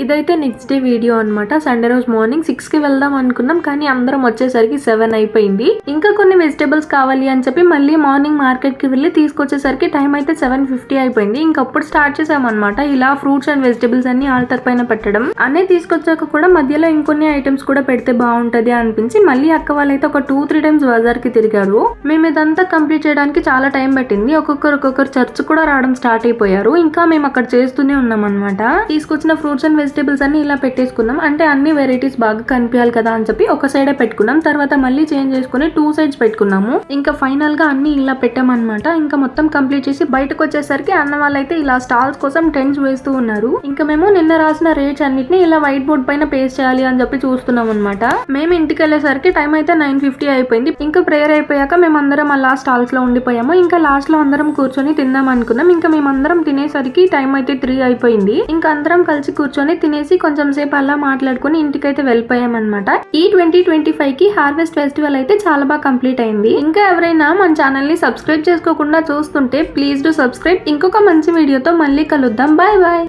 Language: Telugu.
ఇదైతే నెక్స్ట్ డే వీడియో అన్నమాట. సండే రోజు మార్నింగ్ 6 కి వెళ్దాం అనుకున్నాం, కానీ అందరం వచ్చేసరికి 7 అయిపోయింది. ఇంకా కొన్ని వెజిటబుల్స్ కావాలి అని చెప్పి మళ్ళీ మార్నింగ్ మార్కెట్ కి వెళ్ళి తీసుకొచ్చేసరికి టైం అయితే 7:50 అయిపోయింది. ఇంకప్పుడు స్టార్ట్ చేసామన్నమాట ఇలా ఫ్రూట్స్ అండ్ వెజిటబుల్స్ అన్ని ఆల్టర్ పైన పెట్టడం. అన్నీ తీసుకొచ్చాక కూడా మధ్యలో ఇంకొన్ని ఐటమ్స్ కూడా పెడితే బాగుంటది అనిపించి మళ్ళీ అక్క వాళ్ళైతే ఒక 2-3 టైమ్స్ బజార్ కి తిరిగారు. మేము ఇదంతా కంప్లీట్ చేయడానికి చాలా టైం పట్టింది. ఒక్కొక్కరు చర్చ్ కూడా రావడం స్టార్ట్ అయిపోయారు. ఇంకా మేము అక్కడ చేస్తూనే ఉన్నాం అనమాట. తీసుకొచ్చిన ఫ్రూట్స్ అండ్ వెజిటబుల్స్ అన్ని ఇలా పెట్టేసుకున్నాం. అంటే అన్ని వెరైటీస్ బాగా కనిపించాలి కదా అని చెప్పి ఒక సైడే పెట్టుకున్నాం. తర్వాత మళ్ళీ చేంజ్ చేసుకుని 2 సైడ్స్ పెట్టుకున్నాము. ఇంకా ఫైనల్ గా అన్ని ఇలా పెట్టామన్నమాట. ఇంకా మొత్తం కంప్లీట్ చేసి బయటకు వచ్చేసరికి అన్న వాళ్ళైతే ఇలా స్టాల్స్ కోసం టెంట్స్ వేస్తూ ఉన్నారు. ఇంకా మేము నిన్న రాసిన రేట్స్ అన్నిటిని ఇలా వైట్ బోర్డ్ పైన పేస్ట్ చేయాలి అని చెప్పి చూస్తున్నాం అనమాట. మేము ఇంటికి వెళ్ళేసరికి టైం అయితే 9:50 అయిపోయింది. ఇంకా ప్రేయర్ అయిపోయాక మేమందరం అలా స్టాల్స్ లో ఉండిపోయాము. ఇంకా లాస్ట్ లో అందరం కూర్చొని తిందాం అనుకున్నాం. ఇంకా మేమందరం తినేసరికి టైం అయితే 3 అయిపోయింది. ఇంకా అందరం కలిసి కూర్చొని తినేసి కొంచెం సేపు అలా మాట్లాడుకుని ఇంటికైతే వెళ్ళిపోయామన్నమాట. ఈ 2025 కి హార్వెస్ట్ ఫెస్టివల్ అయితే చాలా బాగా కంప్లీట్ అయింది. ఇంకా ఎవరైనా మన ఛానల్ ని సబ్స్క్రైబ్ చేసుకోకుండా చూస్తుంటే ప్లీజ్ డు సబ్స్క్రైబ్. ఇంకొక మంచి వీడియోతో మళ్ళీ కలుద్దాం. Bye bye.